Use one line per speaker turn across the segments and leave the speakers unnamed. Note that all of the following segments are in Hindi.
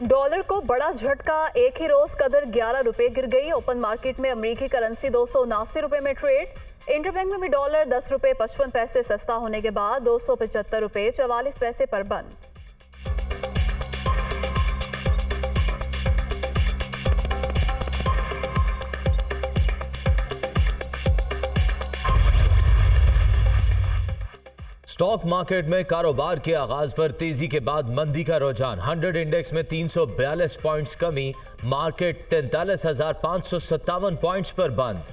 डॉलर को बड़ा झटका, एक ही रोज कदर 11 रुपए गिर गई। ओपन मार्केट में अमेरिकी करेंसी 279 रुपए में ट्रेड। इंटरबैंक में भी डॉलर 10 रुपए 55 पैसे सस्ता होने के बाद 275 रुपए 44 पैसे पर बंद।
स्टॉक मार्केट में कारोबार के आगाज पर तेजी के बाद मंदी का रुझान। 100 इंडेक्स में 342 पॉइंट्स कमी, मार्केट 43,557 पॉइंट्स पर बंद।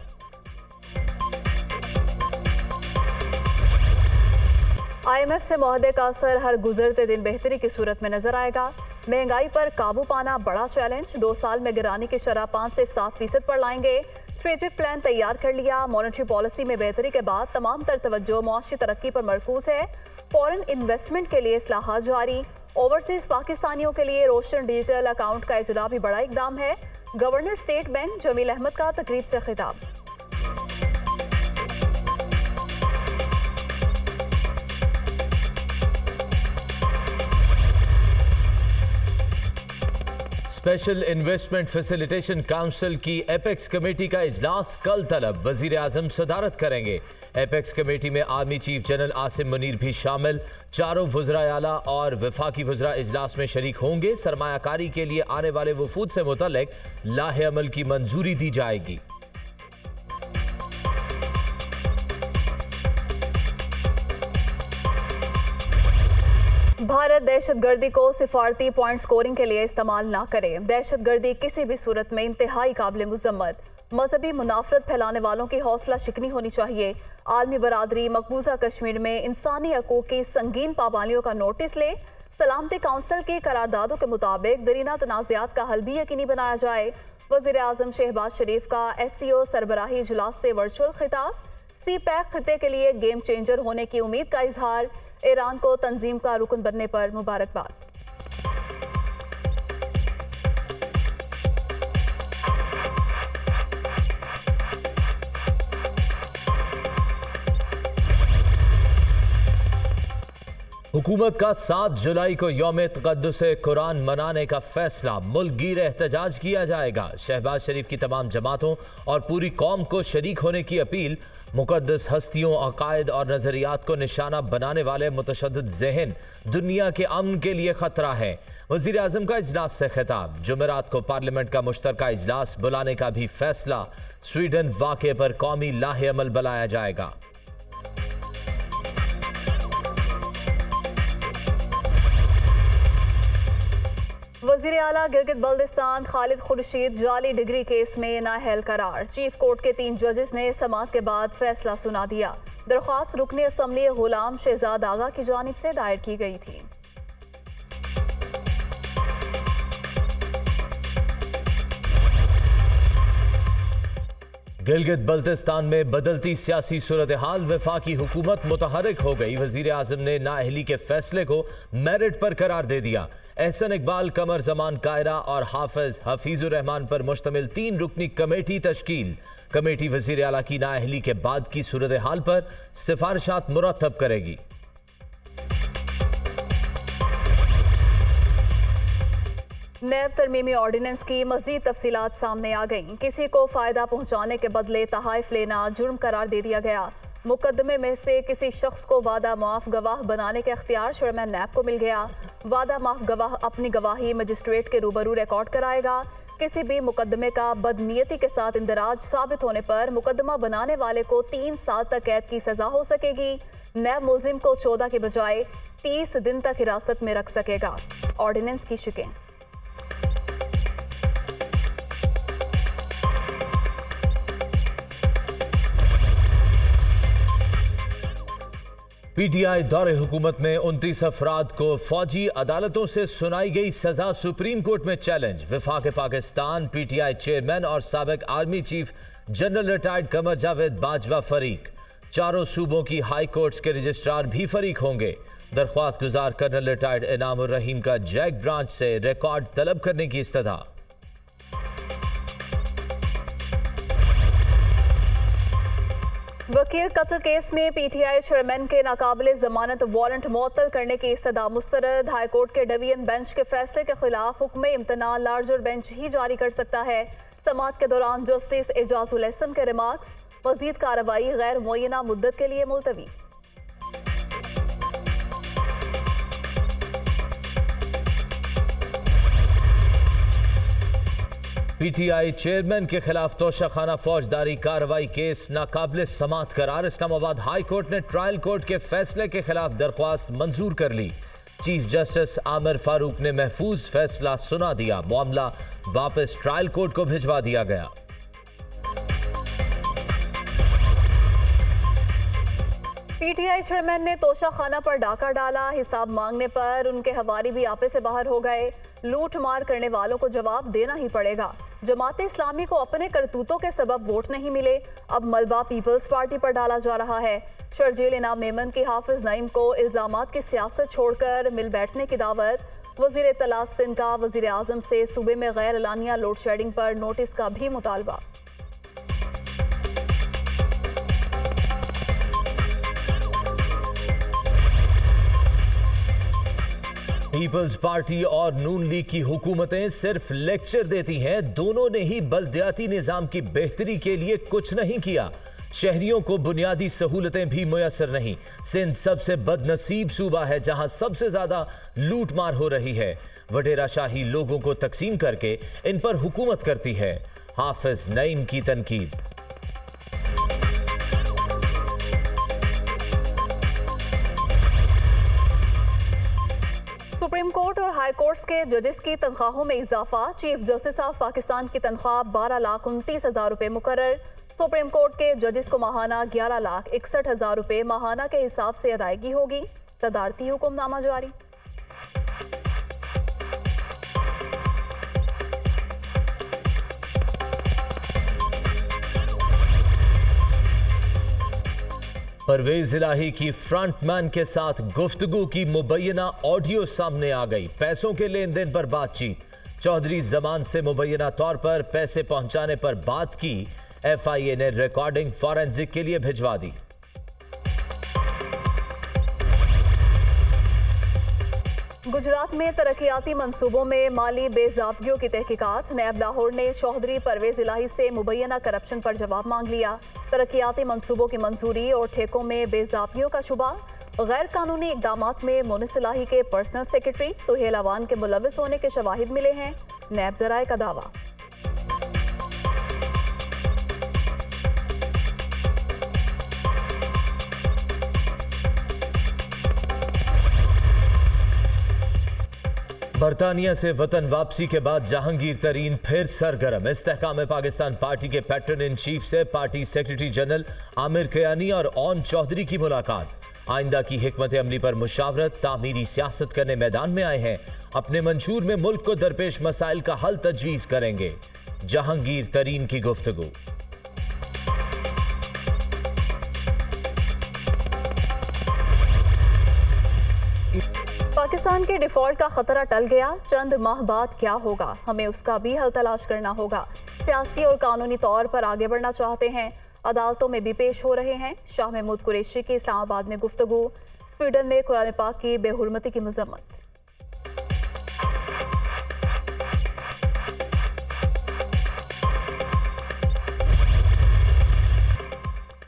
IMF से मुआहदे का असर हर गुजरते दिन बेहतरी की सूरत में नजर आएगा। महंगाई पर काबू पाना बड़ा चैलेंज, 2 साल में गिराने की शरह 5 से 7% पर लाएंगे। स्ट्रेटेजिक प्लान तैयार कर लिया। मॉनेटरी पॉलिसी में बेहतरी के बाद तमाम तर तवज्जो मुआशी तरक्की पर मरकूज है। फॉरेन इन्वेस्टमेंट के लिए इस्लाहात जारी। ओवरसीज पाकिस्तानियों के लिए रोशन डिजिटल अकाउंट का इजरा भी बड़ा इकदाम है। Governor state bank Jameel Ahmed का तकरीब से खिताब।
स्पेशल इन्वेस्टमेंट फैसिलिटेशन काउंसिल की एपेक्स कमेटी का इजलास कल तलब, वजीर आजम सदारत करेंगे। एपेक्स कमेटी में army chief general Asim Munir भी शामिल। चारों वज़राए आला और वफाकी वज़रा इजलास में शरीक होंगे। सरमायाकारी के लिए आने वाले वफूद से मुतल्लिक लाहे अमल की मंजूरी दी जाएगी।
भारत दहशतगर्दी को सिफारती पॉइंट स्कोरिंग के लिए इस्तेमाल ना करे। दहशतगर्दी किसी भी सूरत में इंतहाई काबिल मुज़म्मत। मजहबी मुनाफरत फैलाने वालों की हौसला शिकनी होनी चाहिए। आलमी बरादरी मकबूजा कश्मीर में इंसानी हकूक़ की संगीन पाबंदियों का नोटिस ले। सलामती काउंसिल की करारदादों के मुताबिक दरीना तनाज़ात का हल भी यकीनी बनाया जाए। वज़ीर आज़म शहबाज शरीफ का SCO सरबराही इजलास से वर्चुअल खिताब। CPEC खिते के लिए गेम चेंजर होने की उम्मीद का इजहार। ईरान को तंजीम का रुकन बनने पर मुबारकबाद।
हुकूमत का 7 जुलाई को यौम तक़द्दुस कुरान मनाने का फैसला, मुल्कगीर एहतजाज किया जाएगा। शहबाज शरीफ की तमाम जमातों और पूरी कौम को शरीक होने की अपील। मुक़द्दस हस्तियों, अकायद और नज़रियात को निशाना बनाने वाले मुतशद्दिद ज़हन दुनिया के अमन के लिए ख़तरा है। वज़ीर आज़म का इजलास से खिताब। जुमेरात को पार्लियामेंट का मुश्तरका इजलास बुलाने का भी फैसला। स्वीडन वाक़े पर कौमी लाहे अमल बुलाया जाएगा।
वज़ीर आला गिलगित बल्दिस्तान खालिद खुर्शीद जाली डिग्री केस में नाअहल करार। चीफ कोर्ट के 3 जजेस ने समाअत के बाद फैसला सुना दिया। दरख्वास्त रुकनी असम्बली गुलाम शहजाद आगा की जानिब से दायर की गई थी।
गिलगित बल्तिस्तान में बदलती सियासी सूरत हाल, वफाकी हुकूमत मुतहरिक हो गई। वजीर आज़म ने नाअहली के फैसले को मेरिट पर करार दे दिया। एहसन इकबाल, कमर जमान कायरा और हाफिज हफीजुर रहमान पर मुश्तमिल 3 रुकनी कमेटी तश्कील। कमेटी वजीर आला की नाअहली के बाद की सूरत हाल पर सिफारिशात मुरतब करेगी।
नैब तरमीमी ऑर्डिनेंस की मजीद तफसीलात सामने आ गईं। किसी को फायदा पहुंचाने के बदले तहाइफ लेना जुर्म करार दे दिया गया। मुकदमे में से किसी शख्स को वादा माफ गवाह बनाने का इख्तियार चेयरमैन नैब को मिल गया। वादा माफ गवाह अपनी गवाही मजिस्ट्रेट के रूबरू रिकॉर्ड कराएगा। किसी भी मुकदमे का बदनीयती के साथ इंदराज साबित होने पर मुकदमा बनाने वाले को 3 साल तक कैद की सजा हो सकेगी। नैब मुलजिम को 14 के बजाय 30 दिन तक हिरासत में रख सकेगा। ऑर्डिनेंस की शिकें।
PTI दौरे हुकूमत में 29 अफराद को फौजी अदालतों से सुनाई गई सजा सुप्रीम कोर्ट में चैलेंज। वफाक पाकिस्तान PTI चेयरमैन और साबिक army chief general retired Qamar Javed Bajwa फरीक। चारों सूबों की हाई कोर्ट्स के रजिस्ट्रार भी फरीक होंगे। दरख्वास्त गुजार कर्नल रिटायर्ड इनामुर रहीम का जैक ब्रांच से रिकॉर्ड तलब करने की इस्तदा।
वकील कत्ल केस में पीटीआई चेयरमैन के नाकाबिले जमानत वारंट मुअत्तल करने की इस्तदा मुस्तरद। हाईकोर्ट के डिवीजन बेंच के फैसले के खिलाफ हुक्म इम्तना लार्जर बेंच ही जारी कर सकता है। समाअत के दौरान जस्टिस एजाजुल एहसन के रिमार्क्स। मजीद कार्रवाई गैर मुअय्यना मुद्दत के लिए मुलतवी।
पीटीआई चेयरमैन के खिलाफ तोशाखाना फौजदारी कार्रवाई केस नाकाबिले समाअत करार। इस्लामाबाद हाई कोर्ट ने ट्रायल कोर्ट के फैसले के खिलाफ दरख्वास्त मंजूर कर ली। चीफ जस्टिस आमिर फारूक ने महफूज फैसला सुना दिया। मामला वापस ट्रायल कोर्ट को भिजवा दिया गया।
पीटीआई चेयरमैन ने तोशाखाना पर डाका डाला। हिसाब मांगने पर उनके हवारी भी आपे से बाहर हो गए। लूट मार करने वालों को जवाब देना ही पड़ेगा। जमात इस्लामी को अपने करतूतों के सबब वोट नहीं मिले, अब मलबा पीपल्स पार्टी पर डाला जा रहा है। शर्जील इनाम मेमन की हाफिज नईम को इल्जामात की सियासत छोड़कर मिल बैठने की दावत। वजीर इत्तला सिंध का वजीर आजम से सूबे में गैर एलानिया लोड शेडिंग पर नोटिस का भी मुतालबा।
पीपल्स पार्टी और नून लीग की हुकूमतें सिर्फ लेक्चर देती हैं। दोनों ने ही बल्दियाती निजाम की बेहतरी के लिए कुछ नहीं किया। शहरियों को बुनियादी सहूलतें भी मुयसर नहीं। सिंध सबसे बदनसीब सूबा है जहां सबसे ज्यादा लूट मार हो रही है। वडेरा शाही लोगों को तकसीम करके इन पर हुकूमत करती है। हाफिज नईम की तनकीद।
सुप्रीम कोर्ट और हाई कोर्ट्स के जजेस की तनख्वाहों में इजाफा। चीफ जस्टिस ऑफ पाकिस्तान की तनख्वाह 12,29,000 रुपए मुकर्रर। सुप्रीम कोर्ट के जजेस को माहाना 11,61,000 रुपए माहाना के हिसाब से अदायगी होगी। सदारती हुक्मनामा जारी।
परवेज इलाही की फ्रंटमैन के साथ गुफ्तगू की मुबैना ऑडियो सामने आ गई। पैसों के लेन देन पर बातचीत। चौधरी जमान से मुबैना तौर पर पैसे पहुंचाने पर बात की। एफआईए ने रिकॉर्डिंग फॉरेंसिक के लिए भिजवा दी।
गुजरात में तरक्याती मंसूबों में माली बेज़ाब्तियों की तहकीकात। नैब लाहौर ने चौधरी परवेज इलाही से मुबैना करप्शन पर जवाब मांग लिया। तरक्याती मंसूबों की मंजूरी और ठेकों में बेज़ाब्तियों का शुबा। गैर कानूनी इकदामात में मुनिस इलाही के पर्सनल सेक्रेटरी सुहेल अवान के मुलविस होने के शवाहिद मिले हैं। नैब जराए का दावा।
बरतानिया से वतन वापसी के बाद जहांगीर तरीन फिर सरगर्म। इस्तेहकाम पाकिस्तान पार्टी के पैटर्न इन चीफ से party secretary general Aamir Kayani और ओन चौधरी की मुलाकात। आइंदा की हिकमत अमली पर मुशावरत। तामीरी सियासत करने मैदान में आए हैं। अपने मंशूर में मुल्क को दरपेश मसाइल का हल तजवीज करेंगे। जहांगीर तरीन की गुफ्तगू।
पाकिस्तान के डिफॉल्ट का खतरा टल गया। चंद माह बाद क्या होगा, हमें उसका भी हल तलाश करना होगा। सियासी और कानूनी तौर पर आगे बढ़ना चाहते हैं। अदालतों में भी पेश हो रहे हैं। शाह महमूद कुरैशी की इस्लामाबाद में गुफ्तगू। स्वीडन में कुरान पाक की बेहुरमती की मजम्मत।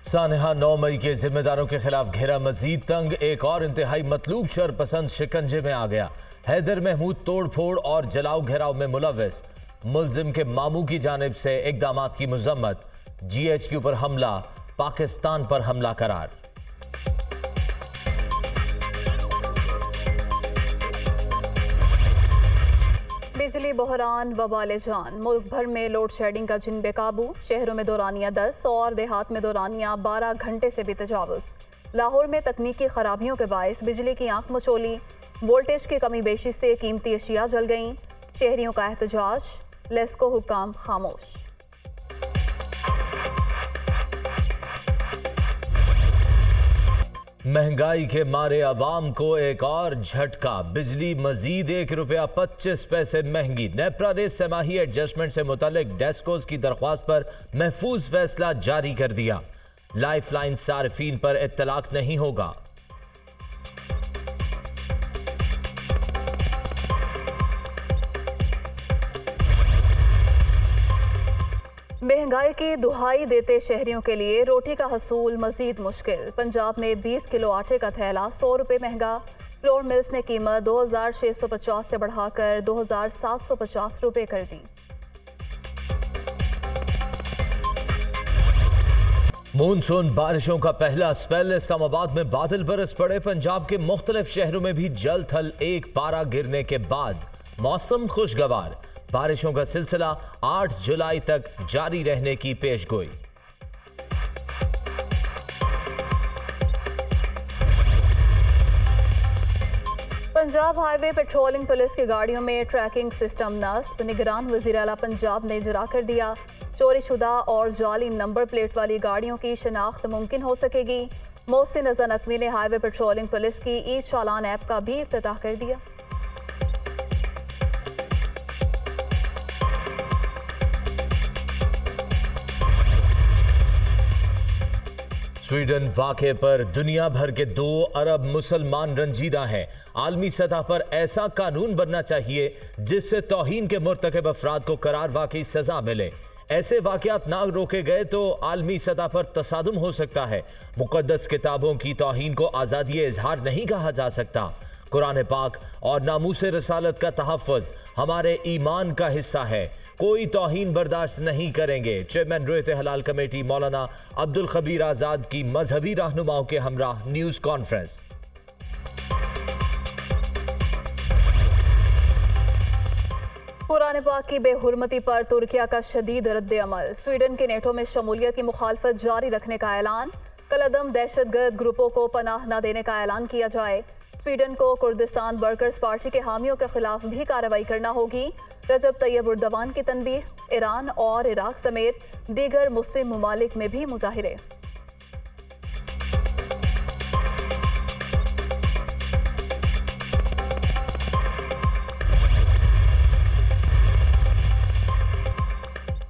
सानहा 9 मई के जिम्मेदारों के खिलाफ घेरा मजीद तंग। एक और इंतहाई मतलूब शरपसंद शिकंजे में आ गया। हैदर महमूद तोड़ फोड़ और जलाओ घेराव में मुलविस। मुलजिम के मामू की जानिब से इकदामात की मजम्मत। GHQ पर हमला, पाकिस्तान पर हमला करार।
बिजली बहरान वबाले जान। मुल्क भर में लोड शेडिंग का जिन बेकाबू। शहरों में दौरानियां 10 और देहात में दौरानियां 12 घंटे से भी तजावुज। लाहौर में तकनीकी खराबियों के बायस बिजली की आंख मचोली। वोल्टेज की कमी बेशी से कीमती अशिया जल गईं। शहरियों का एहतजाज। लेस्को हुक्काम खामोश।
महंगाई के मारे अवाम को एक और झटका। बिजली मजीद ₹1.25 महंगी। नेप्रा ने सेमाही एडजस्टमेंट से मुतालिक डेस्कोस की दरख्वास्त पर महफूज फैसला जारी कर दिया। लाइफलाइन सार्फिन पर इत्तलाक नहीं होगा।
महंगाई की दुहाई देते शहरियों के लिए रोटी का हसूल मजीद मुश्किल। पंजाब में 20 किलो आटे का थैला 100 रुपये महंगा। फ्लोर मिल्स ने कीमत 2650 से बढ़ाकर 2750 रुपये कर दी।
मानसून बारिशों का पहला स्पेल। इस्लामाबाद में बादल बरस पड़े। पंजाब के मुख्तलिफ शहरों में भी जल थल एक पारा गिरने के बाद मौसम खुशगवार। बारिशों का सिलसिला 8 जुलाई तक जारी रहने की पेशगोई।
पंजाब हाईवे पेट्रोलिंग पुलिस की गाड़ियों में ट्रैकिंग सिस्टम नस्ब। निगरान वजीर आला पंजाब ने इजरा कर दिया। चोरीशुदा और जाली नंबर प्लेट वाली गाड़ियों की शनाख्त मुमकिन हो सकेगी। मोहसिन रज़ा नकवी ने हाईवे पेट्रोलिंग पुलिस की ई चालान ऐप का भी इफ्तिताह कर दिया।
स्वीडन वाक़े पर दुनिया भर के 2 अरब मुसलमान रंजीदा हैं। आलमी सतह पर ऐसा कानून बनना चाहिए जिससे तौहीन के मुर्तकब अफराद को करार वाकई सजा मिले। ऐसे वाक़यात ना रोके गए तो आलमी सतह पर तसादुम हो सकता है। मुक़द्दस किताबों की तौहीन को आज़ादी इजहार नहीं कहा जा सकता। कुरान पाक और नामूसे रसालत का तहफ़्फ़ुज़ हमारे ईमान का हिस्सा है। कोई तौहीन बर्दाश्त नहीं करेंगे। चेयरमैन रोयत हलाल कमेटी मौलाना अब्दुल खबीर आज़ाद की मजहबी रहनुमाओं के हमरा न्यूज़ कॉन्फ्रेंस।
कुरान पाक की बेहुरमती पर तुर्किया का शदीद रद्द अमल। स्वीडन के नेटो में शमूलियत की मुखालफत जारी रखने का ऐलान। कलअदम दहशतगर्द ग्रुपों को पनाह न देने का ऐलान किया जाए। स्वीडन को कुर्दिस्तान वर्कर्स पार्टी के हामियों के खिलाफ भी कार्रवाई करना होगी। रजब तैयब उर्दवान की तनबीह। ईरान और इराक समेत दीगर मुस्लिम ममालिक में भी मुजाहिरे।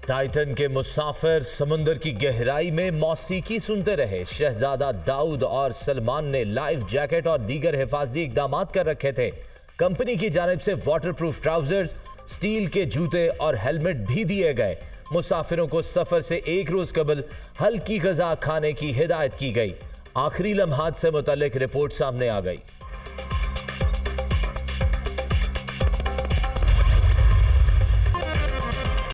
टाइटन के मुसाफिर समुंदर की गहराई में मौसीकी सुनते रहे। शहजादा दाऊद और सलमान ने लाइफ जैकेट और दीगर हिफाजती इकदाम कर रखे थे। कंपनी की जानिब से वाटरप्रूफ ट्राउजर्स, स्टील के जूते और हेलमेट भी दिए गए। मुसाफिरों को सफर से 1 रोज कबल हल्की गजा खाने की हिदायत की गई। आखिरी लम्हात से मुतल्लिक रिपोर्ट सामने आ गई।